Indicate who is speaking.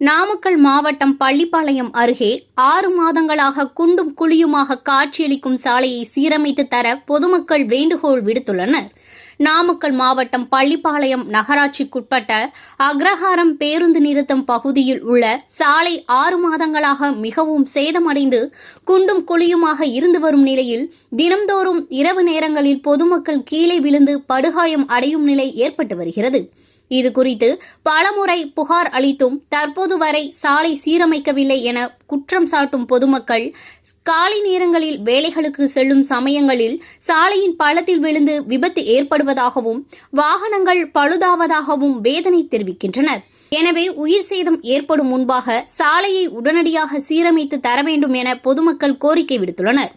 Speaker 1: நாமக்கல் மாவட்டம் பள்ளிப்பாளையம் அருகே 6 மாதங்களாக குண்டும் குழியுமாக காட்சியளிக்கும் சாலையை சீரமைத்து தர பொதுமக்கள் வேண்டுகோள் விடுத்துள்ளனர். நாமக்கல் மாவட்டம் பள்ளிப்பாளையம் நகராட்சிக்குட்பட்ட அக்ரஹாரம் பேருந்து நிறுத்தம் பகுதியில் உள்ள சாலை 6 மாதங்களாக மிகவும் சேதமடைந்து குண்டும் குழியுமாக இருந்து வரும் நிலையில் தினம்தோறும் இரவு நேரங்களில் பொதுமக்கள் கீழே விழுந்து படுகாயம் அடையும் நிலை ஏற்பட்டு வருகிறது. இதுகுறித்து பலமுறை புகார் அளித்தும் தற்போது வரை சாலை சீரமைக்கவில்லை என குற்றம் சாட்டும் பொதுமக்கள் காலை நேரங்களில் வேலைகளுக்கு செல்லும் சமயங்களில் சாலையின் பள்ளத்தில் விழுந்து விபத்து ஏற்படுவதாகவும் வாகனங்கள் பழுதாவதாகவும் வேதனை தெரிவிக்கின்றனர். எனவே உயிர் சேதம் ஏற்படும் முன்பாக சாலையை உடனடியாக சீரமைத்து தர வேண்டும் என பொதுமக்கள் கோரிக்கை விடுத்துள்ளனர்.